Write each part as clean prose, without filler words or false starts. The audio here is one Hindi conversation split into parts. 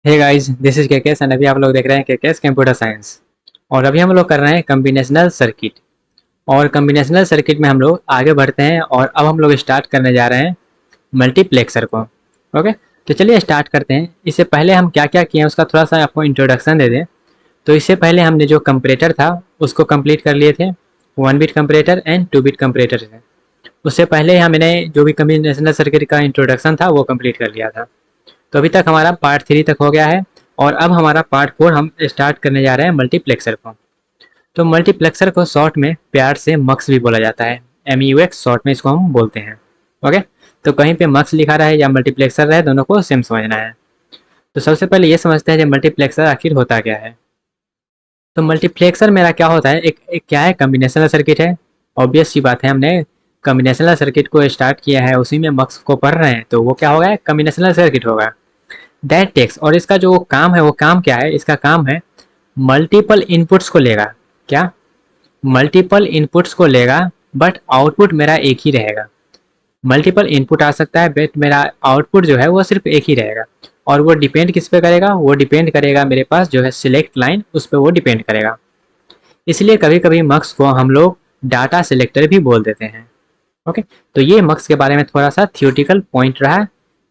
Hey guys, this is KKS and अभी आप लोग देख रहे हैं केकेस कंप्यूटर साइंस। और अभी हम लोग कर रहे हैं कॉम्बिनेशनल सर्किट। और कॉम्बिनेशनल सर्किट में हम लोग आगे बढ़ते हैं और अब हम लोग स्टार्ट करने जा रहे हैं मल्टीप्लेक्सर को। ओके, तो चलिए स्टार्ट करते हैं। इससे पहले हम क्या क्या किए हैं उसका थोड़ा सा आपको इंट्रोडक्शन दे दें। तो इससे पहले हमने जो कंपरेटर था उसको कंप्लीट कर लिए थे। 1 bit comparator and 2 bit comparator से। उससे पहले हमने जो भी कॉम्बिनेशनल सर्किट का इंट्रोडक्शन था वो कंप्लीट कर लिया था। तो अभी तक हमारा पार्ट 3 तक हो गया है। और अब हमारा पार्ट 4 हम स्टार्ट करने जा रहे हैं मल्टीप्लेक्सर को। तो मल्टीप्लेक्सर को शॉर्ट में प्यार से मक्स भी बोला जाता है। MUX शॉर्ट में इसको हम बोलते हैं। ओके, तो कहीं पे मक्स लिखा रहे या मल्टीप्लेक्सर रहे, दोनों को सेम समझना है। तो सबसे पहले ये समझते हैं कि मल्टीप्लेक्सर आखिर होता क्या है। तो मल्टीप्लेक्सर मेरा क्या होता है, एक क्या है, कम्बिनेशनल सर्किट है। ऑब्वियस सी बात है, हमने कम्बिनेशनल सर्किट को स्टार्ट किया है, उसी में मक्स को पढ़ रहे हैं, तो वो क्या होगा, कम्बिनेशनल सर्किट होगा। दैट टेक्स, और इसका जो काम है वो काम क्या है, इसका काम है मल्टीपल इनपुट्स को लेगा। क्या? मल्टीपल इनपुट्स को लेगा, बट आउटपुट मेरा एक ही रहेगा। मल्टीपल इनपुट आ सकता है बट मेरा आउटपुट जो है वो सिर्फ एक ही रहेगा। और वो डिपेंड किस पे करेगा, वो डिपेंड करेगा मेरे पास जो है सिलेक्ट लाइन, उस पर वो डिपेंड करेगा। इसलिए कभी कभी मक्स को हम लोग डाटा सिलेक्टर भी बोल देते हैं। ओके, तो ये मक्स के बारे में थोड़ा सा थियोटिकल पॉइंट रहा।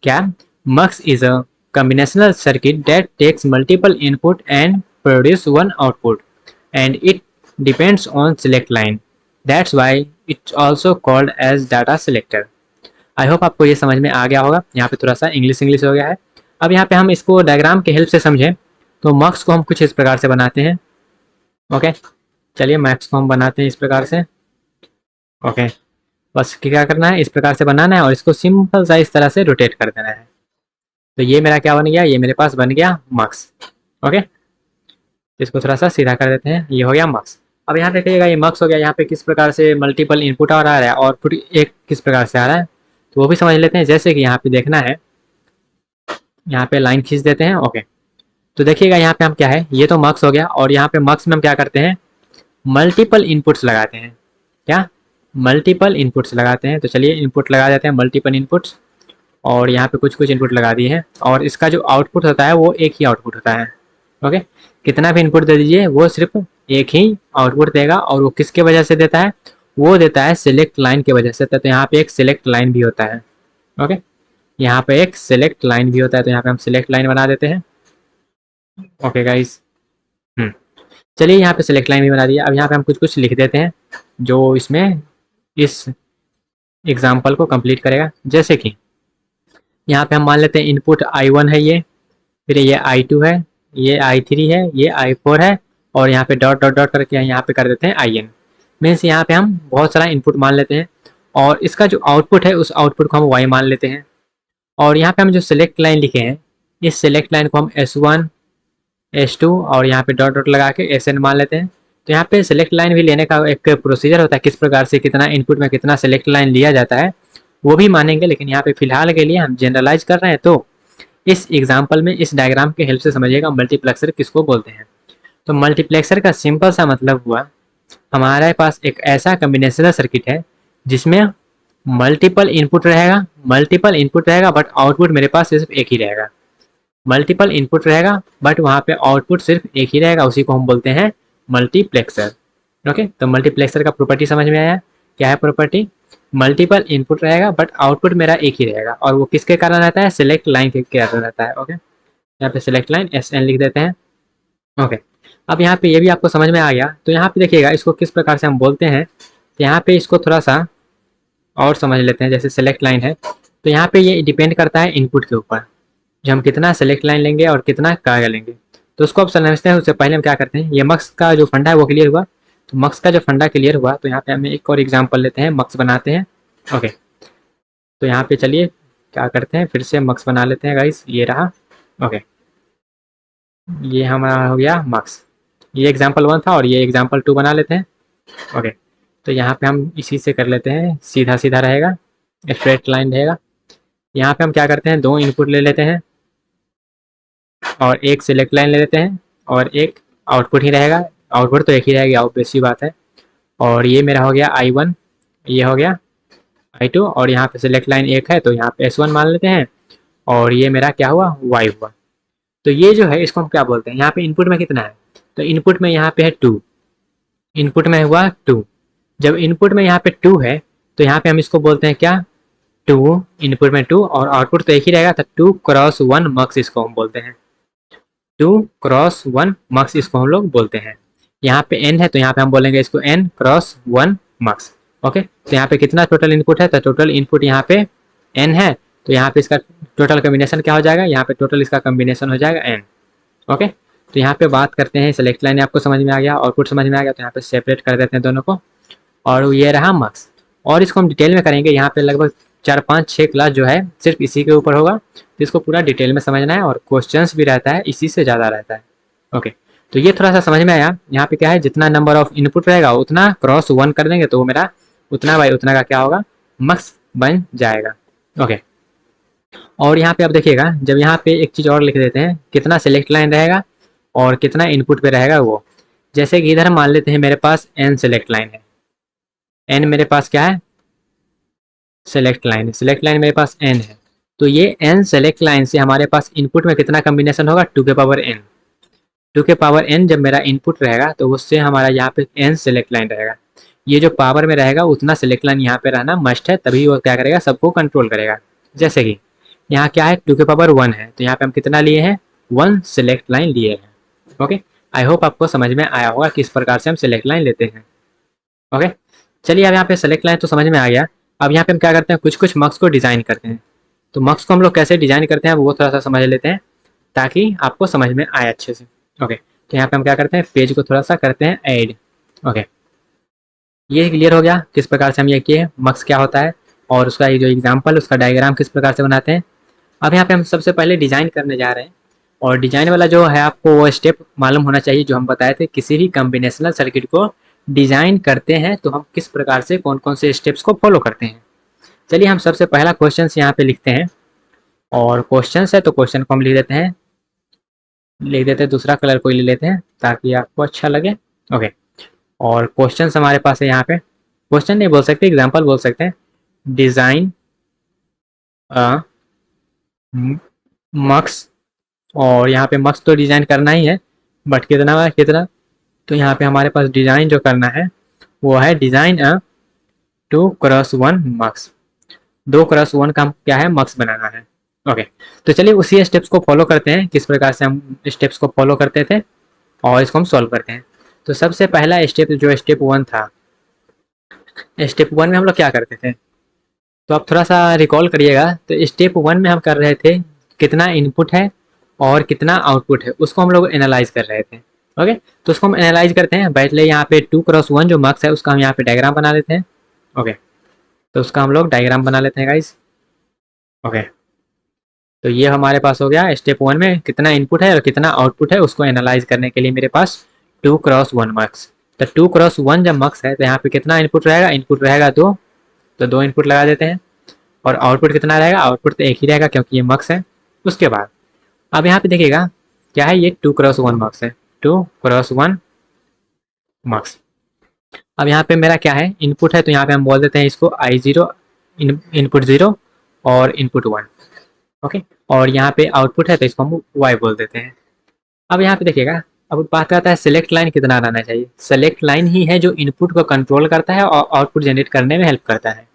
क्या? Mux is a combinational circuit that takes multiple input and produce one output, and it depends on select line. That's why it's also called as data selector. I hope आपको ये समझ में आ गया होगा। यहाँ पे थोड़ा सा इंग्लिश इंग्लिश हो गया है। अब यहाँ पे हम इसको डायग्राम के हेल्प से समझें तो मक्स को हम कुछ इस प्रकार से बनाते हैं। ओके, चलिए मैक्स को हम बनाते हैं इस प्रकार से। ओके, बस क्या करना है, इस प्रकार से बनाना है और इसको सिंपल सा इस तरह से रोटेट कर देना है। तो ये मेरा क्या बन गया, ये मेरे पास बन गया मार्क्स। ओके, इसको थोड़ा सा सीधा कर देते हैं, ये हो गया मार्क्स। अब यहाँ देखिएगा ये मार्क्स हो गया। यहाँ पे किस प्रकार से मल्टीपल इनपुट आ रहा है और आउटपुट एक किस प्रकार से आ रहा है, तो वो भी समझ लेते हैं। जैसे कि यहाँ पे देखना है, यहाँ पे लाइन खींच देते हैं। ओके, तो देखिएगा यहाँ पे हम क्या है, ये तो मार्क्स हो गया और यहाँ पे मार्क्स में हम क्या करते हैं, मल्टीपल इनपुट्स लगाते हैं। क्या? मल्टीपल इनपुट्स लगाते हैं। तो चलिए इनपुट लगा देते हैं, मल्टीपल इनपुट्स। और यहाँ पे कुछ कुछ इनपुट लगा दिए हैं और इसका जो आउटपुट होता है वो एक ही आउटपुट होता है। ओके, कितना भी इनपुट दे दीजिए वो सिर्फ एक ही आउटपुट देगा। और वो किसके वजह से देता है, वो देता है सिलेक्ट लाइन की वजह से। तो यहाँ पे एक सिलेक्ट लाइन भी होता है। ओके, यहाँ पे एक सिलेक्ट लाइन भी होता है, तो यहाँ पे हम सिलेक्ट लाइन बना देते हैं। ओके गाइस, चलिए यहाँ पे सिलेक्ट लाइन भी बना दिया। अब यहाँ पे हम कुछ कुछ लिख देते हैं जो इसमें इस एग्जाम्पल को कंप्लीट करेगा। जैसे कि यहाँ पे हम मान लेते हैं इनपुट I1 है ये, फिर ये I2 है, ये I3 है, ये I4 है, और यहाँ पे डॉट डॉट डॉट करके यहाँ पे कर देते हैं IN। मीन्स यहाँ पे हम बहुत सारा इनपुट मान लेते हैं और इसका जो आउटपुट है उस आउटपुट को हम Y मान लेते हैं। और यहाँ पे हम जो सिलेक्ट लाइन लिखे हैं, इस सिलेक्ट लाइन को हम S1 S2 और यहाँ पे डॉट डॉट लगा के SN मान लेते हैं। तो यहाँ पे सिलेक्ट लाइन भी लेने का एक प्रोसीजर होता है, किस प्रकार से कितना इनपुट में कितना सिलेक्ट लाइन लिया जाता है वो भी मानेंगे, लेकिन यहाँ पे फिलहाल के लिए हम जनरलाइज कर रहे हैं। तो इस एग्जाम्पल में इस डायग्राम के हेल्प से समझिएगा मल्टीप्लेक्सर किसको बोलते हैं। तो मल्टीप्लेक्सर का सिंपल सा मतलब हुआ, हमारे पास एक ऐसा कम्बिनेशनल सर्किट है जिसमें मल्टीपल इनपुट रहेगा बट आउटपुट मेरे पास सिर्फ एक ही रहेगा। मल्टीपल इनपुट रहेगा बट वहाँ पे आउटपुट सिर्फ एक ही रहेगा, उसी को हम बोलते हैं मल्टीप्लेक्सर। ओके, तो मल्टीप्लेक्सर का प्रॉपर्टी समझ में आया। क्या है प्रॉपर्टी? मल्टीपल इनपुट रहेगा बट आउटपुट मेरा एक ही रहेगा, और वो किसके कारण रहता है, सिलेक्ट लाइन के कारण रहता है। ओके, यहाँ पे सिलेक्ट लाइन SN लिख देते हैं। ओके, अब यहाँ पे ये भी आपको समझ में आ गया। तो यहाँ पे देखिएगा इसको किस प्रकार से हम बोलते हैं। तो यहाँ पे इसको थोड़ा सा और समझ लेते हैं। जैसे सिलेक्ट लाइन है तो यहाँ पे ये डिपेंड करता है इनपुट के ऊपर, जो हम कितना सेलेक्ट लाइन लेंगे और कितना कार्य लेंगे। तो उसको अब समझते हैं। उससे पहले हम क्या करते हैं, ये मक्स का जो फंडा है वो क्लियर हुआ। तो मक्स का जो फंडा क्लियर हुआ तो यहाँ पे हम एक और एग्जांपल लेते हैं, मक्स बनाते हैं। ओके, तो यहाँ पे चलिए क्या करते हैं, फिर से मक्स बना लेते हैं गाइस, ये रहा। ओके, ये हमारा हो गया मक्स। ये एग्जाम्पल 1 था और ये एग्जाम्पल 2 बना लेते हैं। ओके, तो यहाँ पे हम इसी से कर लेते हैं, सीधा सीधा रहेगा, स्ट्रेट लाइन रहेगा। यहाँ पे हम क्या करते हैं, 2 इनपुट ले लेते हैं और एक सिलेक्ट लाइन ले लेते हैं और एक आउटपुट ही रहेगा। आउटपुट तो एक ही रहेगी, ऑब्वियस सी बात है। और ये मेरा हो गया I1, ये हो गया I2, और यहाँ पे सिलेक्ट लाइन एक है तो यहाँ पे S1 मान लेते हैं। और ये मेरा क्या हुआ, Y हुआ। तो ये जो है इसको हम क्या बोलते हैं, यहाँ पे इनपुट में कितना है, तो इनपुट में यहाँ पे है 2, इनपुट में हुआ 2। जब इनपुट में यहाँ पे 2 है तो यहाँ पे हम इसको बोलते हैं क्या, 2, इनपुट में 2 और आउटपुट तो एक ही रहेगा, तो 2x1 मक्स इसको हम बोलते हैं, 2x1 मक्स इसको हम लोग बोलते हैं। यहाँ पे n है तो यहाँ पे हम बोलेंगे इसको n×1 मक्स। ओके, तो यहाँ पे कितना टोटल इनपुट है, तो टोटल इनपुट यहाँ पे n है, तो यहाँ पे इसका टोटल कम्बिनेशन क्या हो जाएगा, यहाँ पे टोटल इसका कम्बिनेशन हो जाएगा n। ओके, तो यहाँ पे बात करते हैं सेलेक्ट लाइन, आपको समझ में आ गया, आउटपुट समझ में आ गया, तो यहाँ पे सेपरेट कर देते हैं दोनों को, और ये रहा मक्स। और इसको हम डिटेल में करेंगे, यहाँ पे लगभग 4, 5, 6 क्लास जो है सिर्फ इसी के ऊपर होगा, तो इसको पूरा डिटेल में समझना है, और क्वेश्चंस भी रहता है इसी से ज़्यादा रहता है। ओके, तो ये थोड़ा सा समझ में आया। यहाँ पे क्या है, जितना नंबर ऑफ इनपुट रहेगा उतना ×1 कर देंगे तो वो मेरा उतना बाई उतना का क्या होगा, मक्स बन जाएगा। ओके, और यहाँ पे आप देखिएगा, जब यहाँ पे एक चीज़ और लिख देते हैं, कितना सेलेक्ट लाइन रहेगा और कितना इनपुट पे रहेगा वो। जैसे कि इधर मान लेते हैं मेरे पास n सेलेक्ट लाइन है, n मेरे पास क्या है, सेलेक्ट लाइन, सेलेक्ट लाइन मेरे पास n है, तो ये n सेलेक्ट लाइन से हमारे पास इनपुट में कितना कम्बिनेशन होगा, 2 के पावर n, 2 के पावर n जब मेरा इनपुट रहेगा तो उससे हमारा यहाँ पे n सेलेक्ट लाइन रहेगा। ये जो पावर में रहेगा उतना सेलेक्ट लाइन यहाँ पे रहना मस्ट है, तभी वो क्या करेगा, सबको कंट्रोल करेगा। जैसे कि यहाँ क्या है, 2 के पावर 1 है, तो यहाँ पे हम कितना लिए हैं, 1 सेलेक्ट लाइन लिए हैं। ओके, आई होप आपको समझ में आया होगा किस प्रकार से हम सेलेक्ट लाइन लेते हैं। ओके, चलिए अब यहाँ पे सेलेक्ट लाइन तो समझ में आ गया। अब यहाँ पे हम क्या करते हैं, कुछ कुछ मक्स को डिज़ाइन करते हैं। तो मक्स को हम लोग कैसे डिज़ाइन करते हैं वो थोड़ा सा समझ लेते हैं, ताकि आपको समझ में आए अच्छे से। ओके, तो यहाँ पे हम क्या करते हैं, पेज को थोड़ा सा करते हैं ऐड। ओके, ये क्लियर हो गया किस प्रकार से हम ये किए, मक्स क्या होता है और उसका ये जो एग्जाम्पल, उसका डायग्राम किस प्रकार से बनाते हैं। अब यहाँ पे हम सबसे पहले डिज़ाइन करने जा रहे हैं, और डिज़ाइन वाला जो है आपको वो स्टेप मालूम होना चाहिए जो हम बताए थे, किसी भी कम्बिनेशनल सर्किट को डिज़ाइन करते हैं तो हम किस प्रकार से कौन कौन से स्टेप्स को फॉलो करते हैं। चलिए हम सबसे पहला क्वेश्चन यहाँ पे लिखते हैं, और क्वेश्चन है तो क्वेश्चन को हम लिख देते हैं, दूसरा कलर को ले लेते हैं ताकि आपको अच्छा लगे। ओके, और क्वेश्चन हमारे पास है, यहाँ पे क्वेश्चन नहीं बोल सकते, एग्जाम्पल बोल सकते हैं, डिज़ाइन मक्स, और यहाँ पे मक्स तो डिज़ाइन करना ही है, बट कितना, तो यहाँ पे हमारे पास डिज़ाइन जो करना है वो है डिज़ाइन 2x1 मक्स, 2x1 का क्या है, मक्स बनाना है। ओके, तो चलिए उसी स्टेप्स को फॉलो करते हैं, किस प्रकार से हम स्टेप्स को फॉलो करते थे और इसको हम सॉल्व करते हैं। तो सबसे पहला स्टेप जो स्टेप 1 था, स्टेप 1 में हम लोग क्या करते थे, तो आप थोड़ा सा रिकॉल करिएगा। तो स्टेप 1 में हम कर रहे थे कितना इनपुट है और कितना आउटपुट है, उसको हम लोग एनालाइज कर रहे थे। ओके, तो उसको हम एनालाइज करते हैं, बैठ ले यहाँ पे 2x1 जो मक्स है उसका हम यहाँ पे डायग्राम बना लेते हैं। ओके, तो उसका हम लोग डायग्राम बना लेते हैं गाइस। ओके, तो ये हमारे पास हो गया स्टेप 1 में कितना इनपुट है और कितना आउटपुट है, उसको एनालाइज करने के लिए मेरे पास 2x1 मक्स। तो 2x1 जब मक्स है तो यहाँ पे कितना इनपुट रहेगा, इनपुट रहेगा 2, तो 2 इनपुट लगा देते हैं, और आउटपुट कितना रहेगा, आउटपुट तो एक ही रहेगा क्योंकि ये मक्स है। उसके बाद अब यहाँ पे देखिएगा क्या है, ये 2x1 मक्स है, 2x1 मक्स। अब यहाँ पे मेरा क्या है, इनपुट है, तो यहाँ पे हम बोल देते हैं इसको I0, इनपुट 0 और इनपुट 1। ओके, और यहाँ पे आउटपुट है तो इसको हम Y बोल देते हैं। अब यहाँ पे देखिएगा, अब बात करता है सेलेक्ट लाइन कितना रहना चाहिए। सेलेक्ट लाइन ही है जो इनपुट को कंट्रोल करता है और आउटपुट जनरेट करने में हेल्प करता है।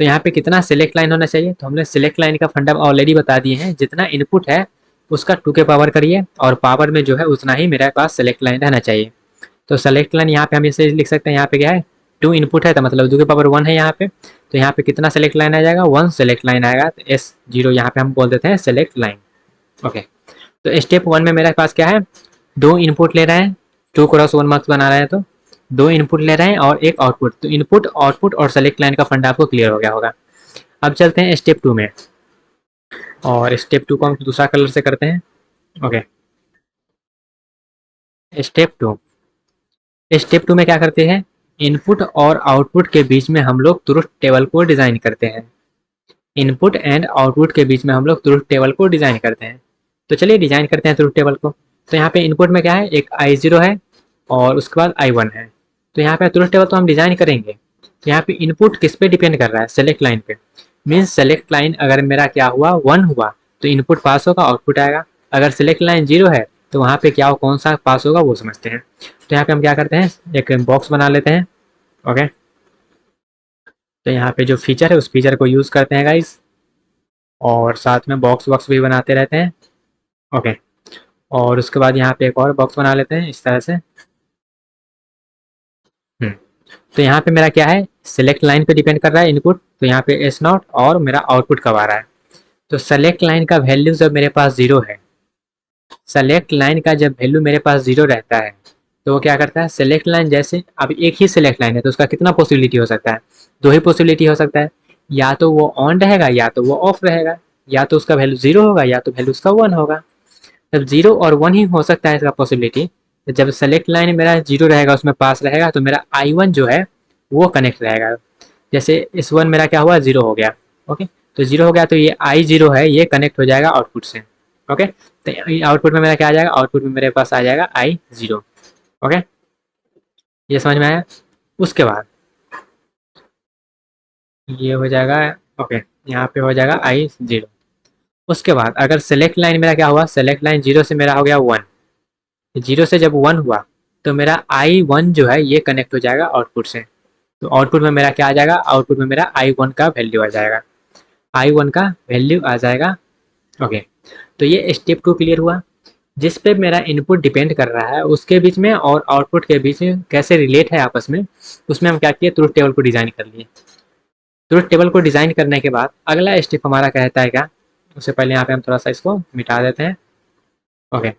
तो यहाँ पे कितना सेलेक्ट लाइन होना चाहिए, तो हमने सेलेक्ट लाइन का फंडा ऑलरेडी बता दिए हैं, जितना इनपुट है उसका 2 के पावर करिए, और पावर में जो है उतना ही मेरे पास सेलेक्ट लाइन रहना चाहिए। तो सेलेक्ट लाइन यहाँ पे हम इसे लिख सकते हैं, यहाँ पे क्या है, 2 इनपुट है तो मतलब 2 के पावर 1 है यहाँ पे, तो यहाँ पे कितना सेलेक्ट लाइन आ जाएगा, 1 सेलेक्ट लाइन आएगा, तो S0 यहाँ पे हम बोल देते हैं सेलेक्ट लाइन। ओके, तो स्टेप 1 में मेरे पास क्या है, 2 इनपुट ले रहे हैं, 2x1 मक्स बना रहे हैं, तो 2 इनपुट ले रहे हैं और एक आउटपुट, तो इनपुट आउटपुट और सेलेक्ट लाइन का फंडा आपको क्लियर हो गया होगा। अब चलते हैं स्टेप 2 में, और स्टेप 2 को हम दूसरा कलर से करते हैं। ओके, स्टेप 2 में क्या करते हैं, इनपुट और आउटपुट के बीच में हम लोग ट्रुथ टेबल को डिज़ाइन करते हैं। इनपुट एंड आउटपुट के बीच में हम लोग ट्रुथ टेबल को डिज़ाइन करते हैं। तो चलिए डिज़ाइन करते हैं ट्रुथ टेबल को। तो यहाँ पे इनपुट में क्या है, एक I0 है और उसके बाद I1 है। तो यहाँ पे ट्रुथ टेबल तो हम डिज़ाइन करेंगे, तो यहाँ पे इनपुट किस पे डिपेंड कर रहा है, सेलेक्ट लाइन पे। मीन्स सेलेक्ट लाइन अगर मेरा क्या हुआ, 1 हुआ तो इनपुट पास होगा, आउटपुट आएगा। अगर सिलेक्ट लाइन 0 है तो वहाँ पे क्या कौन सा पास होगा वो समझते हैं। तो यहाँ पे हम क्या करते हैं, एक बॉक्स बना लेते हैं। ओके, तो यहाँ पे जो फीचर है उस फीचर को यूज़ करते हैं गाइस, और साथ में बॉक्स वॉक्स भी बनाते रहते हैं। ओके, और उसके बाद यहाँ पे एक और बॉक्स बना लेते हैं इस तरह से। तो यहाँ पे मेरा क्या है, सेलेक्ट लाइन पे डिपेंड कर रहा है इनपुट, तो यहाँ पे एस नॉट और मेरा आउटपुट कब आ रहा है। तो सेलेक्ट लाइन का वैल्यू जब मेरे पास 0 है, सेलेक्ट लाइन का जब वैल्यू मेरे पास 0 रहता है तो वो क्या करता है, सेलेक्ट लाइन जैसे अब एक ही सेलेक्ट लाइन है तो उसका कितना पॉसिबिलिटी हो सकता है, दो ही पॉसिबिलिटी हो सकता है, या तो वो ऑन रहेगा या तो वो ऑफ रहेगा, या तो उसका वैल्यू 0 होगा या तो वैल्यू उसका 1 होगा। जब 0 और 1 ही हो सकता है इसका पॉसिबिलिटी, तो जब सेलेक्ट लाइन मेरा 0 रहेगा उसमें पास रहेगा तो मेरा I1 जो है वो कनेक्ट रहेगा। जैसे इस 1 मेरा क्या हुआ, 0 हो गया। ओके, तो 0 हो गया तो ये I0 है ये कनेक्ट हो जाएगा आउटपुट से। ओके, तो आउटपुट में मेरा क्या आ जाएगा, आउटपुट में मेरे पास आ जाएगा I0। ओके, ये समझ में आया। उसके बाद ये हो जाएगा, ओके, यहाँ पे हो जाएगा I0। उसके बाद अगर सेलेक्ट लाइन मेरा क्या हुआ, सेलेक्ट लाइन 0 से मेरा हो गया 1, 0 से जब 1 हुआ तो मेरा I1 जो है ये कनेक्ट हो जाएगा आउटपुट से। तो आउटपुट में मेरा क्या आ जाएगा, आउटपुट में मेरा I1 का वैल्यू आ जाएगा, I1 का वैल्यू आ जाएगा। ओके, तो ये स्टेप 2 क्लियर हुआ। जिस पे मेरा इनपुट डिपेंड कर रहा है उसके बीच में और आउटपुट के बीच में कैसे रिलेट है आपस में, उसमें हम क्या किए, ट्रुथ टेबल को डिजाइन कर लिए। ट्रुथ टेबल को डिजाइन करने के बाद अगला स्टेप हमारा कहता है क्या, उससे पहले यहाँ पे हम थोड़ा सा इसको मिटा देते हैं। ओके,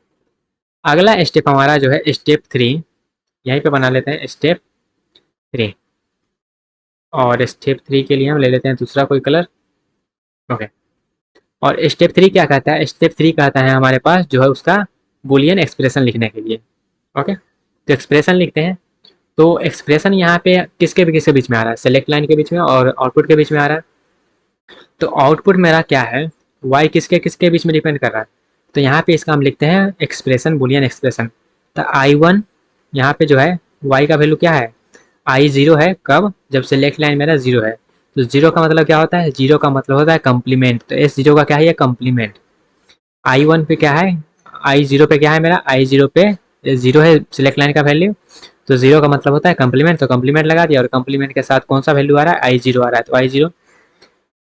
अगला स्टेप हमारा जो है स्टेप 3, यहीं पे बना लेते हैं स्टेप 3, और स्टेप 3 के लिए हम ले लेते हैं दूसरा कोई कलर। ओके, और स्टेप 3 क्या कहता है, स्टेप 3 कहता है हमारे पास जो है उसका बुलियन एक्सप्रेशन लिखने के लिए। ओके, तो एक्सप्रेशन लिखते हैं। तो एक्सप्रेशन यहाँ पे किसके बीच में आ रहा है, सेलेक्ट लाइन के बीच में और आउटपुट के बीच में आ रहा है। तो आउटपुट मेरा क्या है, वाई किसके किसके बीच में डिपेंड कर रहा है, तो यहाँ पे इसका हम लिखते हैं एक्सप्रेशन, बुलियन एक्सप्रेशन। तो I1 यहाँ पे जो है वाई का वैल्यू क्या है, I0 है, कब, जब सेलेक्ट लाइन मेरा 0 है। तो 0 का मतलब क्या होता है, 0 का मतलब होता है कंप्लीमेंट, तो S0 का क्या है, ये कंप्लीमेंट। I1 पे क्या है, I0 पे क्या है मेरा, I0 पे 0 है सिलेक्ट लाइन का वैल्यू, तो 0 का मतलब होता है कंप्लीमेंट, तो कंप्लीमेंट लगा दिया, और कंप्लीमेंट के साथ कौन सा वैल्यू आ रहा है, I0 आ रहा है, तो I0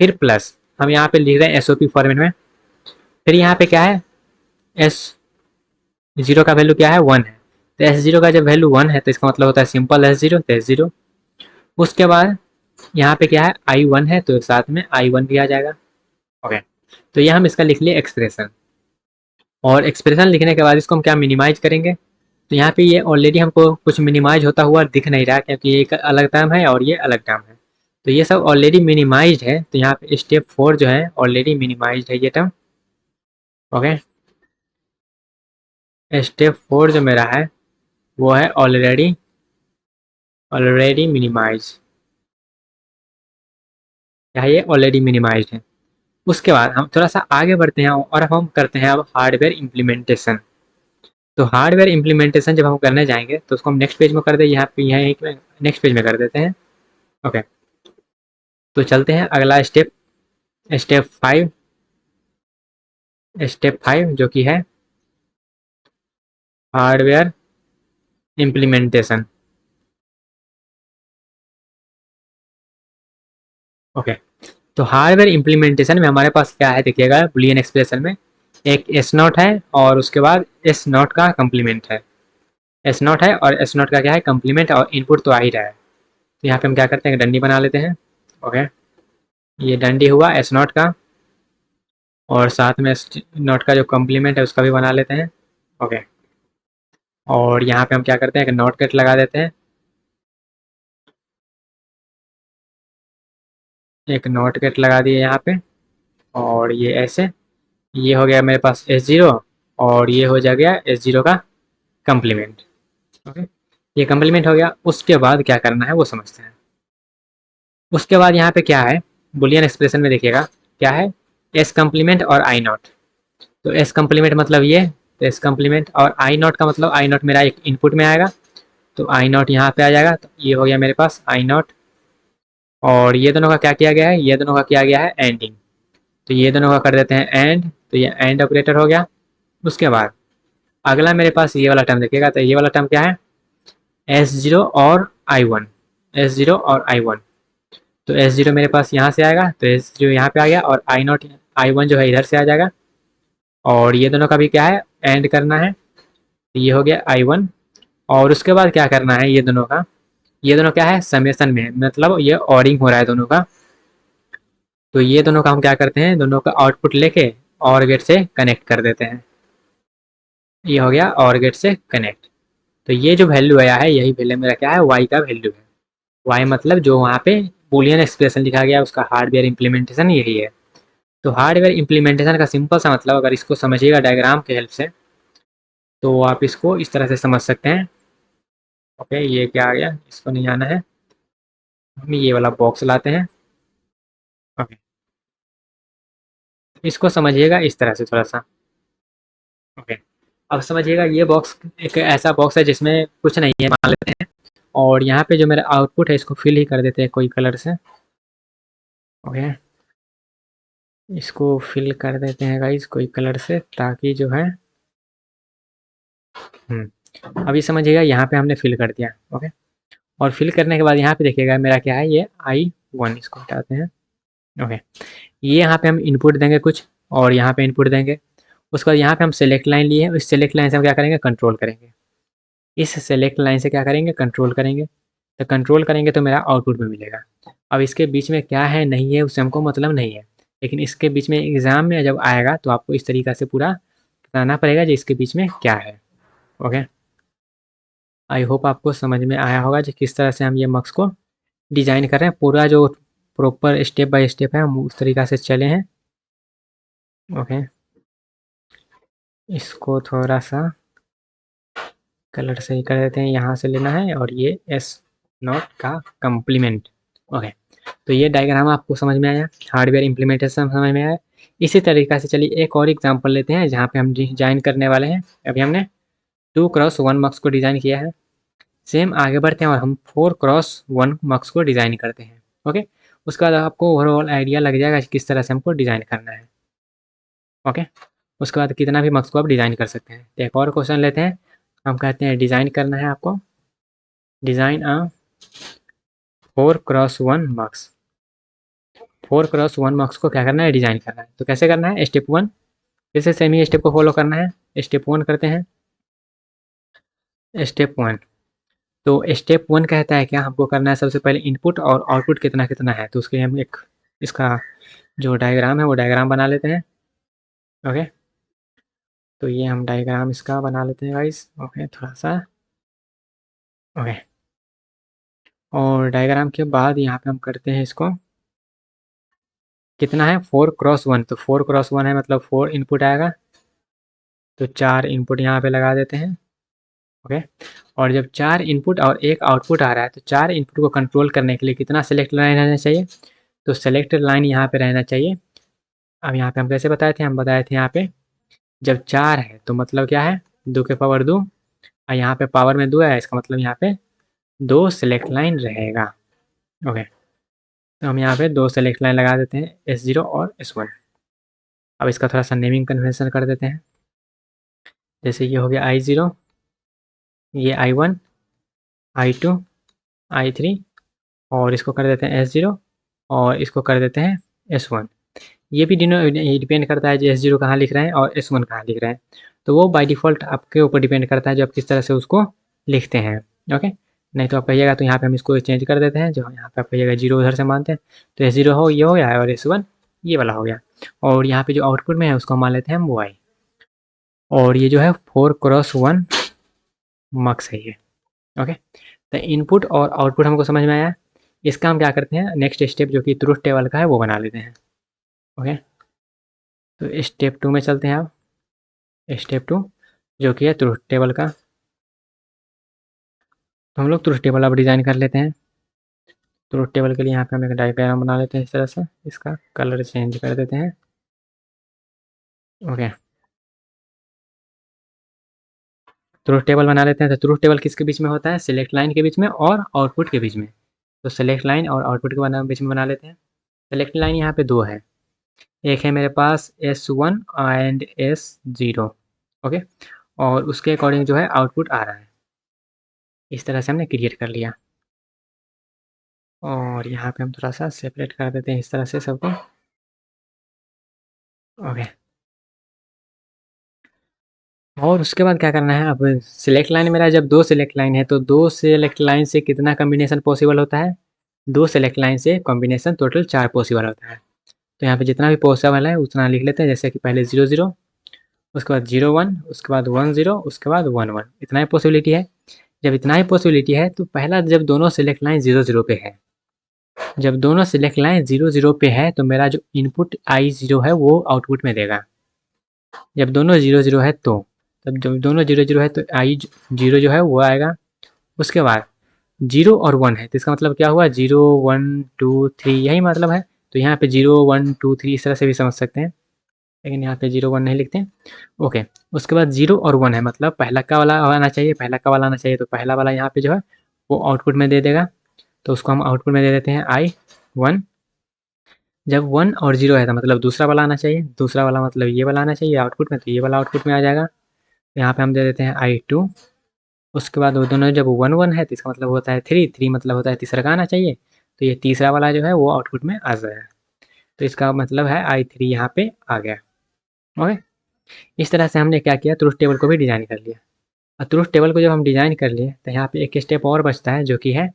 फिर प्लस हम यहाँ पे लिख रहे हैं SOP फॉर्मेट में। फिर यहाँ पे क्या है, S0 का वैल्यू क्या है, 1 है, तो S0 का जब वैल्यू 1 है तो इसका मतलब होता है सिंपल S0, तो S0। उसके बाद यहाँ पे क्या है, I1 है तो साथ में I1 भी आ जाएगा। ओके, तो ये हम इसका लिख लिए एक्सप्रेशन, और एक्सप्रेशन लिखने के बाद इसको हम क्या मिनिमाइज करेंगे। तो यहाँ पे ये ऑलरेडी हमको कुछ मिनिमाइज होता हुआ दिख नहीं रहा, क्योंकि ये एक अलग टर्म है और ये अलग टर्म है, तो ये सब ऑलरेडी मिनिमाइज है, तो यहाँ पे स्टेप 4 जो है ऑलरेडी मिनिमाइज है ये टर्म। ओके, स्टेप 4 जो मेरा है वो है ऑलरेडी ऑलरेडी मिनिमाइज, या ये ऑलरेडी मिनिमाइज है। उसके बाद हम थोड़ा सा आगे बढ़ते हैं और हम करते हैं अब हार्डवेयर इम्प्लीमेंटेशन। तो हार्डवेयर इम्प्लीमेंटेशन जब हम करने जाएंगे तो उसको हम नेक्स्ट पेज में कर दे, यहाँ पे यहाँ नेक्स्ट पेज में कर देते हैं। ओके, तो चलते हैं अगला स्टेप, स्टेप 5, स्टेप 5 जो कि है हार्डवेयर इम्प्लीमेंटेशन। ओके, तो हार्डवेयर इम्प्लीमेंटेशन में हमारे पास क्या है देखिएगा, बुलियन एक्सप्रेशन में एक एस नॉट है और उसके बाद एस नॉट का कम्प्लीमेंट है, एस नॉट है और एस नॉट का क्या है कम्प्लीमेंट, और इनपुट तो आ ही रहा है। तो यहाँ पे हम क्या करते हैं, डंडी बना लेते हैं। ओके, ये डंडी हुआ एस नॉट का, और साथ में एस नॉट का जो कम्प्लीमेंट है उसका भी बना लेते हैं। ओके, और यहाँ पे हम क्या करते हैं, एक नॉट गेट लगा देते हैं, एक नॉट गेट लगा दिए यहाँ पे, और ये ऐसे, ये हो गया मेरे पास S0, और ये हो जा गया S0 का कम्प्लीमेंट। ओके, ये कम्प्लीमेंट हो गया। उसके बाद क्या करना है वो समझते हैं। उसके बाद यहाँ पे क्या है, बुलियन एक्सप्रेशन में देखिएगा क्या है, एस कम्प्लीमेंट और आई नॉट। तो एस कम्प्लीमेंट मतलब ये, तो एस कम्प्लीमेंट, और आई नॉट का मतलब आई नॉट मेरा एक इनपुट में आएगा, तो आई नॉट यहाँ पे आ जाएगा, तो ये हो गया मेरे पास आई नॉट। और ये दोनों का क्या किया गया है, ये दोनों का किया गया है एंडिंग, तो ये दोनों का कर देते हैं एंड, तो ये एंड ऑपरेटर हो गया। उसके बाद अगला मेरे पास ये वाला टर्म देखिएगा, तो ये वाला टर्म क्या है, S0 और I1, S0 और I1। तो S0 मेरे पास यहाँ से आएगा, तो S0 यहाँ पे आ गया, और I0 I1 जो है इधर से आ जाएगा, और ये दोनों का भी क्या है, एंड करना है। ये हो गया I1, और उसके बाद क्या करना है, ये दोनों का, ये दोनों क्या है, समेसन में, मतलब ये ऑरिंग हो रहा है दोनों का। तो ये दोनों का हम क्या करते हैं, दोनों का आउटपुट लेके और गेट से कनेक्ट कर देते हैं। ये हो गया और गेट से कनेक्ट। तो ये जो वैल्यू आया है, यही वैल्यू मेरा क्या है, वाई का वैल्यू है। वाई मतलब जो वहाँ पे बूलियन एक्सप्रेशन लिखा गया उसका हार्डवेयर इंप्लीमेंटेशन यही है। तो हार्डवेयर इंप्लीमेंटेशन का सिंपल सा मतलब अगर इसको समझिएगा डायग्राम के हेल्प से, तो आप इसको इस तरह से समझ सकते हैं। ओके, ये क्या आ गया, इसको नहीं आना है, हम ये वाला बॉक्स लाते हैं। ओके, इसको समझिएगा इस तरह से थोड़ा सा। ओके, अब समझिएगा ये बॉक्स एक ऐसा बॉक्स है जिसमें कुछ नहीं है मान लेते हैं, और यहाँ पे जो मेरा आउटपुट है इसको फिल ही कर देते हैं कोई कलर से। ओके, इसको फिल कर देते हैं गाइस कोई कलर से, ताकि जो है अभी समझिएगा यहाँ पे हमने फिल कर दिया। ओके, और फिल करने के बाद यहाँ पे देखिएगा मेरा क्या है, ये I1, इसको हटाते हैं। ओके, ये यहाँ पे हम इनपुट देंगे कुछ, और यहाँ पे इनपुट देंगे। उसके बाद यहाँ पे हम सेलेक्ट लाइन लिए हैं, इस सेलेक्ट लाइन से हम क्या करेंगे, कंट्रोल करेंगे। इस सेलेक्ट लाइन से क्या करेंगे, कंट्रोल करेंगे। तो कंट्रोल करेंगे तो मेरा आउटपुट में मिलेगा। अब इसके बीच में क्या है नहीं है उससे हमको मतलब नहीं है, लेकिन इसके बीच में एग्जाम में जब आएगा तो आपको इस तरीक़ा से पूरा बताना पड़ेगा जो इसके बीच में क्या है। ओके, आई होप आपको समझ में आया होगा कि किस तरह से हम ये मक्स को डिज़ाइन कर रहे हैं। पूरा जो प्रॉपर स्टेप बाय स्टेप है हम उस तरीक़ा से चले हैं। ओके, इसको थोड़ा सा कलर सही कर देते हैं, यहाँ से लेना है, और ये S0 का कम्प्लीमेंट। ओके, तो ये डायग्राम आपको समझ में आया, हार्डवेयर इम्प्लीमेंटेशन समझ में आया। इसी तरीक़ा से चलिए एक और एग्जांपल लेते हैं जहाँ पे हम डिजाइन करने वाले हैं। अभी हमने 2x1 मक्स को डिज़ाइन किया है, सेम आगे बढ़ते हैं और हम 4x1 मक्स को डिज़ाइन करते हैं। ओके, उसके बाद आपको ओवरऑल आइडिया लग जाएगा किस तरह से हमको डिज़ाइन करना है। ओके, उसके बाद कितना भी मक्स को आप डिज़ाइन कर सकते हैं। तो एक और क्वेश्चन लेते हैं, हम कहते हैं डिज़ाइन करना है आपको, डिज़ाइन 4x1 मक्स। 4x1 मक्स को क्या करना है, डिज़ाइन करना है। तो कैसे करना है, स्टेप 1 फिर से सेम ही स्टेप को फॉलो करना है। स्टेप 1 करते हैं, स्टेप 1। तो स्टेप 1 कहता है क्या, हमको करना है सबसे पहले इनपुट और आउटपुट कितना कितना है। तो उसके लिए हम एक इसका जो डायग्राम है वो डायग्राम बना लेते हैं। ओके, तो ये हम डायग्राम इसका बना लेते हैं गाइस। ओके, थोड़ा सा। ओके, और डायग्राम के बाद यहाँ पे हम करते हैं इसको, कितना है 4x1, तो 4x1 है मतलब 4 इनपुट आएगा, तो 4 इनपुट यहाँ पे लगा देते हैं। ओके, और जब 4 इनपुट और 1 आउटपुट आ रहा है तो 4 इनपुट को कंट्रोल करने के लिए कितना सेलेक्ट लाइन रहना चाहिए, तो सेलेक्ट लाइन यहाँ पे रहना चाहिए। अब यहाँ पे हम कैसे बताए थे, हम बताए थे यहाँ पे जब 4 है तो मतलब क्या है, 2 के पावर 2, और यहाँ पे पावर में 2 है, इसका मतलब यहाँ पे 2 सेलेक्ट लाइन रहेगा। ओके, तो हम यहाँ पे 2 सेलेक्ट लाइन लगा देते हैं, S0 और S1। अब इसका थोड़ा सा नेमिंग कन्वेंशन कर देते हैं, जैसे ये हो गया I0, ये I1, I2, I3, और इसको कर देते हैं S0, और इसको कर देते हैं S1। ये भी डिपेंड करता है जो S0 कहाँ लिख रहे हैं और S1 कहाँ लिख रहे हैं, तो वो बाय डिफ़ॉल्ट आपके ऊपर डिपेंड करता है जो आप किस तरह से उसको लिखते हैं। ओके, नहीं तो आप कहिएगा तो यहाँ पे हम इसको चेंज कर देते हैं, जो यहाँ पे आप कहिएगा 0 उधर से मानते हैं, तो S0 हो ये हो गया और S1 ये वाला हो गया, और यहाँ पे जो आउटपुट में है उसको मान लेते हैं हम Y, और ये जो है 4x1 मक्स है ये। ओके, तो इनपुट और आउटपुट हमको समझ में आया। इसका हम क्या करते हैं, नेक्स्ट स्टेप जो कि ट्रुथ टेबल का है वो बना लेते हैं। ओके, तो स्टेप 2 में चलते हैं अब, स्टेप 2 जो कि है ट्रुथ टेबल का। तो हम लोग ट्रुथ टेबल अब डिज़ाइन कर लेते हैं। ट्रुथ टेबल के लिए यहाँ पे हम एक डायग्राम बना लेते हैं इस तरह से, इसका कलर चेंज कर देते हैं। ओके, ट्रुथ टेबल बना लेते हैं। तो ट्रुथ टेबल किसके बीच में होता है, सिलेक्ट लाइन के बीच में और आउटपुट के बीच में। तो सेलेक्ट लाइन और आउटपुट के बीच में बना लेते हैं। सेलेक्ट लाइन यहाँ पे 2 है, एक है मेरे पास S1 एंड S0, ओके, और उसके अकॉर्डिंग जो है आउटपुट आ रहा है। इस तरह से हमने क्रिएट कर लिया और यहाँ पे हम थोड़ा सा सेपरेट कर देते हैं इस तरह से सबको। ओके, और उसके बाद क्या करना है, अब सिलेक्ट लाइन मेरा जब 2 सिलेक्ट लाइन है तो 2 सिलेक्ट लाइन से कितना कॉम्बिनेशन पॉसिबल होता है, 2 सिलेक्ट लाइन से कॉम्बिनेशन टोटल 4 पॉसिबल होता है। तो यहाँ पे जितना भी पॉसिबल है उतना लिख लेते हैं, जैसे कि पहले 0 0, उसके बाद 0 1, उसके बाद 1 0, उसके बाद 1 1, इतना ही पॉसिबिलिटी है। जब इतना ही पॉसिबिलिटी है तो पहला जब दोनों सिलेक्ट लाइन 0 0 पे है, जब दोनों सिलेक्ट लाइन 0 0 पे है तो मेरा जो इनपुट I0 है वो आउटपुट में देगा। जब दोनों 0 0 है तो तब जब दोनों 0 0 है तो I0 जो है वो आएगा। उसके बाद 0 और 1 है तो इसका मतलब क्या हुआ, 0 1 2 3 यही मतलब है। तो यहाँ पे 0 1 2 3 इस तरह से भी समझ सकते हैं, लेकिन यहाँ पे 0 1 नहीं लिखते। ओके, उसके बाद 0 और 1 है मतलब पहला का वाला आना चाहिए, पहला का वाला आना चाहिए, तो पहला वाला यहाँ पे जो है वो आउटपुट में दे देगा। तो उसको हम आउटपुट में दे देते हैं I1। जब 1 और 0 है तो मतलब दूसरा वाला आना चाहिए, दूसरा वाला मतलब ये वाला आना चाहिए आउटपुट में, तो ये वाला आउटपुट में आ जाएगा। तो यहाँ पे हम दे देते हैं I2। उसके बाद वो दोनों जब 1 1 है तो इसका मतलब होता है 3 3 मतलब होता है तीसरा का आना चाहिए, तो ये तीसरा वाला जो है वो आउटपुट में आ जाएगा। तो इसका मतलब है I3 यहाँ पे आ गया। ओके, इस तरह से हमने क्या किया, ट्रुथ टेबल को भी डिज़ाइन कर लिया। और ट्रुथ टेबल को जब हम डिज़ाइन कर लिए तो यहाँ पे एक स्टेप और बचता है जो कि है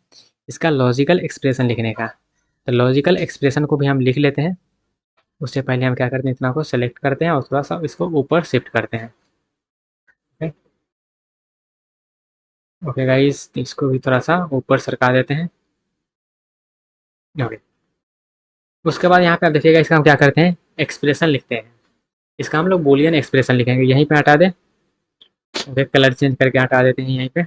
इसका लॉजिकल एक्सप्रेशन लिखने का। तो लॉजिकल एक्सप्रेशन को भी हम लिख लेते हैं। उससे पहले हम क्या करते हैं, इतना को सेलेक्ट करते हैं और थोड़ा सा इसको ऊपर शिफ्ट करते हैं। ओके, ओके गाइस, इसको भी थोड़ा सा ऊपर सरका देते हैं। ओके, उसके बाद यहाँ पे आप देखिएगा इसका हम क्या करते हैं, एक्सप्रेशन लिखते हैं। इसका हम लोग बूलियन एक्सप्रेशन लिखेंगे, यहीं पे हटा दें। ओके, कलर चेंज करके हटा देते हैं यहीं पे।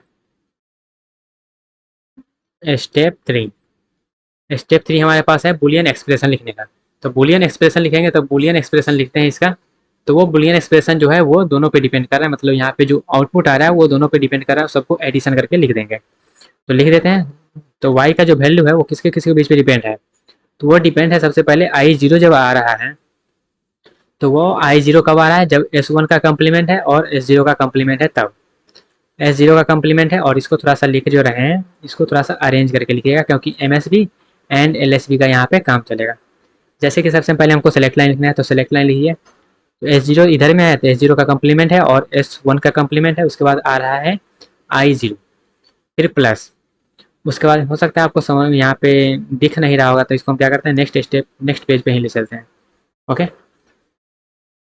स्टेप 3 हमारे पास है बूलियन एक्सप्रेशन लिखने का। तो बूलियन एक्सप्रेशन लिखेंगे तो बूलियन एक्सप्रेशन लिखते हैं इसका। तो वो बूलियन एक्सप्रेशन जो है वो दोनों पे डिपेंड कर रहा है, मतलब यहाँ पे जो आउटपुट आ रहा है वो दोनों पे डिपेंड कर रहा है, सबको एडिशन करके लिख देंगे। तो लिख देते हैं। तो y का जो वैल्यू है वो किसके किसके बीच में डिपेंड है, तो वो डिपेंड है सबसे पहले I0 जब आ रहा है तो वो I0 कब आ रहा है, जब S1 का कम्प्लीमेंट है और S0 का कम्प्लीमेंट है तब। S0 का कम्प्लीमेंट है और इसको थोड़ा सा लिख जो रहे हैं इसको थोड़ा सा अरेंज करके लिखिएगा क्योंकि MSB एंड LSB का यहाँ पे काम चलेगा। जैसे कि सबसे पहले हमको सेलेक्ट लाइन लिखना है तो सेलेक्ट लाइन लिखिए। तो S0 इधर में है तो S0 का कम्प्लीमेंट है और S1 का कम्प्लीमेंट है, उसके बाद आ रहा है I0 फिर प्लस। उसके बाद हो सकता है आपको समझ यहाँ पे दिख नहीं रहा होगा तो इसको हम क्या करते हैं नेक्स्ट स्टेप नेक्स्ट पेज पे ही ले चलते हैं। ओके,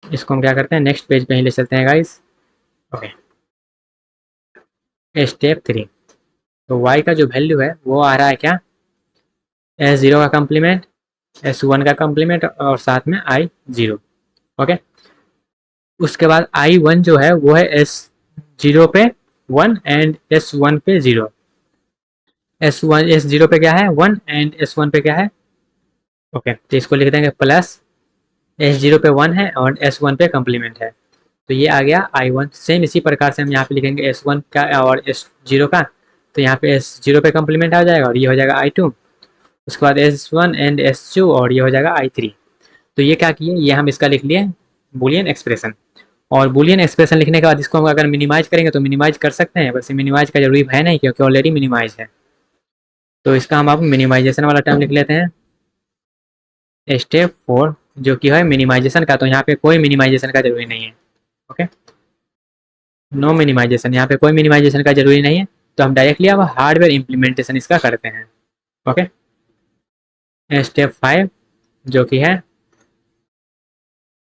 इसको हम क्या करते हैं नेक्स्ट पेज पे ही ले चलते हैं गाइस। Okay, step 3। तो y का जो वैल्यू है वो आ रहा है क्या, S0 का कम्प्लीमेंट, S1 का कम्प्लीमेंट और साथ में I0। ओके, उसके बाद I1 जो है वो है S0 पे 1 एंड S1 पे 0। S1 S0 पे क्या है 1 एंड S1 पे क्या है। ओके, तो इसको लिख देंगे प्लस S0 पे 1 है और S1 पे कम्प्लीमेंट है, तो ये आ गया I1। सेम इसी प्रकार से हम यहाँ पे लिखेंगे S1 का और S0 का, तो यहाँ पे S0 पे कम्प्लीमेंट आ जाएगा और ये हो जाएगा I2। उसके बाद S1 एंड S2 और ये हो जाएगा I3। तो ये क्या किए, ये हम इसका लिख लिए बूलियन एक्सप्रेशन। और बूलियन एक्सप्रेशन लिखने के बाद इसको हम अगर मिनिमाइज करेंगे तो मिनिमाइज कर सकते हैं, वैसे मिनिमाइज का जरूरी है नहीं क्योंकि ऑलरेडी मिनिमाइज है। तो इसका हम अब मिनिमाइजेशन वाला टर्म लिख लेते हैं स्टेप 4, जो कि है मिनिमाइजेशन का। तो यहाँ पे कोई मिनिमाइजेशन का जरूरी नहीं है। ओके, नो मिनिमाइजेशन, यहाँ पे कोई मिनिमाइजेशन का जरूरी नहीं है। तो हम डायरेक्टली अब हार्डवेयर इम्प्लीमेंटेशन इसका करते हैं। ओके, स्टेप 5 जो कि है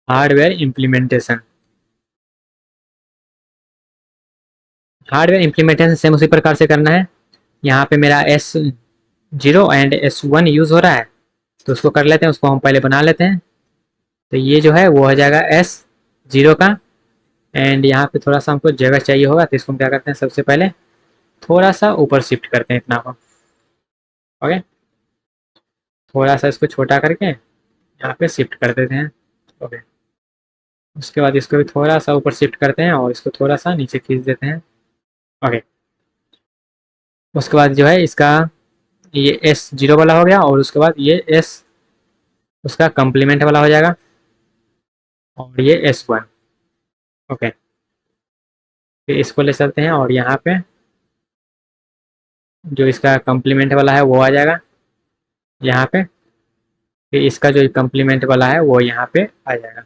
hardware implementation. Hardware implementation same उसी प्रकार से करना है। यहाँ पे मेरा S0 एंड S1 यूज हो रहा है तो उसको कर लेते हैं, उसको हम पहले बना लेते हैं। तो ये जो है वो हो जाएगा S0 का एंड यहाँ पे थोड़ा सा हमको जगह चाहिए होगा तो इसको हम क्या करते हैं सबसे पहले थोड़ा सा ऊपर शिफ्ट करते हैं इतना को। ओके, थोड़ा सा इसको छोटा करके यहाँ पे शिफ्ट कर देते हैं। ओके, उसके बाद इसको भी थोड़ा सा ऊपर शिफ्ट करते हैं और इसको थोड़ा सा नीचे खींच देते हैं। ओके, उसके बाद जो है इसका ये S0 वाला हो गया और उसके बाद ये S उसका कम्प्लीमेंट वाला हो जाएगा और ये S1। ओके, फिर इसको ले चलते हैं और यहाँ पे जो इसका कम्प्लीमेंट वाला है वो आ जाएगा यहाँ पे। फिर इसका जो कम्प्लीमेंट वाला है वो यहाँ पे आ जाएगा।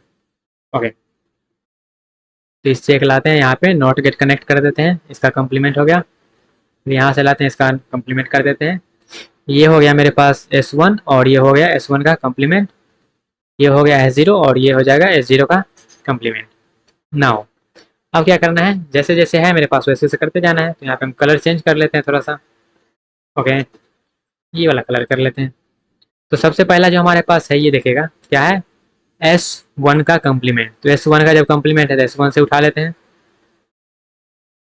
ओके, तो इस चेक लाते हैं यहाँ पे नॉट गेट कनेक्ट कर देते हैं, इसका कम्प्लीमेंट हो गया। फिर यहाँ से लाते हैं इसका कम्प्लीमेंट कर देते हैं। ये हो गया मेरे पास S1 और ये हो गया S1 का कम्प्लीमेंट। ये हो गया S0 और ये हो जाएगा S0 का कम्प्लीमेंट। नाउ अब क्या करना है, जैसे जैसे है मेरे पास वैसे वैसे करते जाना है। तो यहाँ पे हम कलर चेंज कर लेते हैं थोड़ा सा। ओके, ये वाला कलर कर लेते हैं। तो सबसे पहला जो हमारे पास है ये देखेगा क्या है, S1 का कम्प्लीमेंट। तो S1 का जब कम्प्लीमेंट है तो S1 से उठा लेते हैं।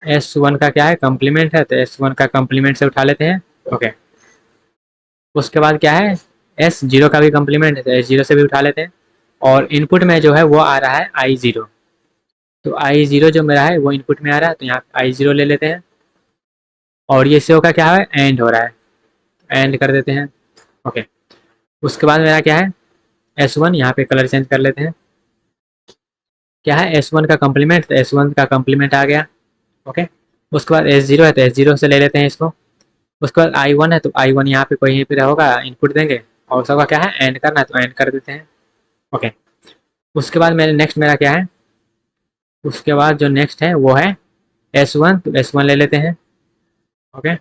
S1 का क्या है, कम्प्लीमेंट है, तो S1 का कम्प्लीमेंट से उठा लेते हैं। ओके, उसके बाद क्या है, S0 का भी कम्प्लीमेंट है, तो S0 से भी उठा लेते हैं। और इनपुट में जो है वो आ रहा है I0। तो I0 जो मेरा है वो इनपुट में आ रहा है, तो यहाँ I0 ले लेते हैं। और ये CO का क्या है, एंड हो रहा है, एंड कर देते हैं। ओके, उसके बाद मेरा क्या है, S1, यहाँ पे कलर चेंज कर लेते हैं। क्या है, S1 का कम्प्लीमेंट, तो S1 का कम्प्लीमेंट आ गया। ओके, उसके बाद S0 है तो S0 से ले लेते हैं इसको। उसके बाद I1 है तो I1 यहाँ पे कोई पे होगा, इनपुट देंगे। और सबका क्या है, एंड करना है तो एंड कर देते हैं। ओके, उसके बाद मेरे नेक्स्ट मेरा क्या है, उसके बाद जो नेक्स्ट है वो है S1, तो S1 ले लेते हैं। ओके,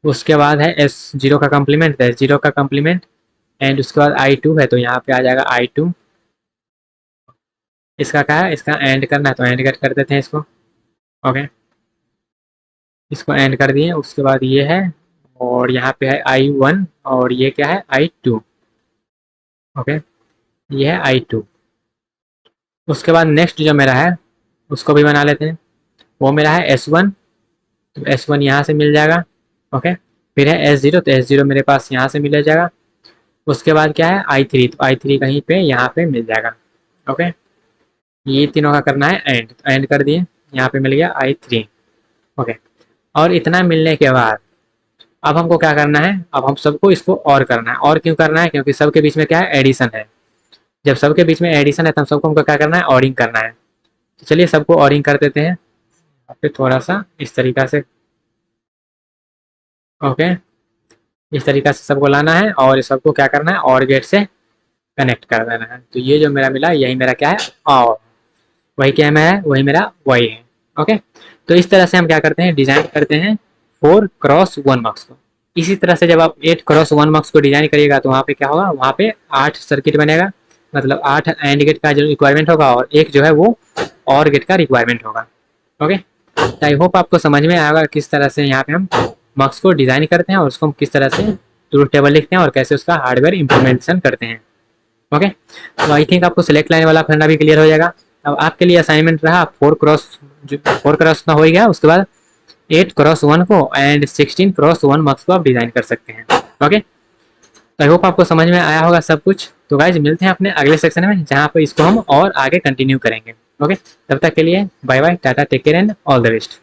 उसके बाद है S0 का कम्प्लीमेंट, तो S0 का कम्प्लीमेंट। एंड उसके बाद I2 है तो यहाँ पे आ जाएगा I2। इसका क्या है, इसका एंड करना है तो एंड कर देते हैं इसको। ओके, इसको एंड कर दिए। उसके बाद ये है और यहाँ पे है I1 और ये क्या है, I2। ओके, ये है I2। उसके बाद नेक्स्ट जो मेरा है उसको भी बना लेते हैं। वो मेरा है S1, तो S1 यहाँ से मिल जाएगा। ओके, फिर है S0, तो S0 मेरे पास यहाँ से मिल जाएगा। उसके बाद क्या है I3, तो I3 कहीं पे यहाँ पे मिल जाएगा। ओके, ये तीनों का करना है एंड, तो एंड कर दिए, यहाँ पे मिल गया I3। ओके, और इतना मिलने के बाद अब हमको क्या करना है, अब हम सबको इसको और करना है। और क्यों करना है, क्योंकि सबके बीच में क्या है, एडिशन है। जब सबके बीच में एडिशन है तब सबको हमको क्या करना है, ऑरिंग करना है। तो चलिए सबको ऑरिंग कर देते हैं यहाँ पे थोड़ा सा इस तरीका से। ओके, इस तरीका से सबको लाना है और सबको क्या करना है, और गेट से कनेक्ट कर देना है। तो ये जो मेरा मिला यही मेरा क्या है, और वही क्या है, वही मेरा वही है। ओके, तो इस तरह से हम क्या करते हैं, डिजाइन करते हैं 4x1 मक्स को। इसी तरह से जब आप 8x1 मक्स को डिजाइन करिएगा तो वहाँ पे क्या होगा, वहाँ पे 8 सर्किट बनेगा, मतलब 8 एंड गेट का जो रिक्वायरमेंट होगा और एक जो है वो और गेट का रिक्वायरमेंट होगा। ओके, तो आई होप आपको समझ में आएगा किस तरह से यहाँ पे हम मक्स को डिजाइन करते हैं और उसको हम किस तरह से ट्रूथ टेबल लिखते हैं और कैसे उसका हार्डवेयर इंप्लीमेंटेशन करते हैं। ओके, तो आई थिंक आपको सिलेक्ट लाइन वाला फंडा भी क्लियर हो जाएगा। अब आपके लिए असाइनमेंट रहा 4x का हो गया, उसके बाद 8x1 को एंड 16x1 मक्स को आप डिजाइन कर सकते हैं। ओके, तो आई होप आपको समझ में आया होगा सब कुछ। तो गाइज मिलते हैं अपने अगले सेक्शन में जहाँ पर इसको हम और आगे कंटिन्यू करेंगे। ओके, तब तक के लिए bye bye, tata, take care and all the best.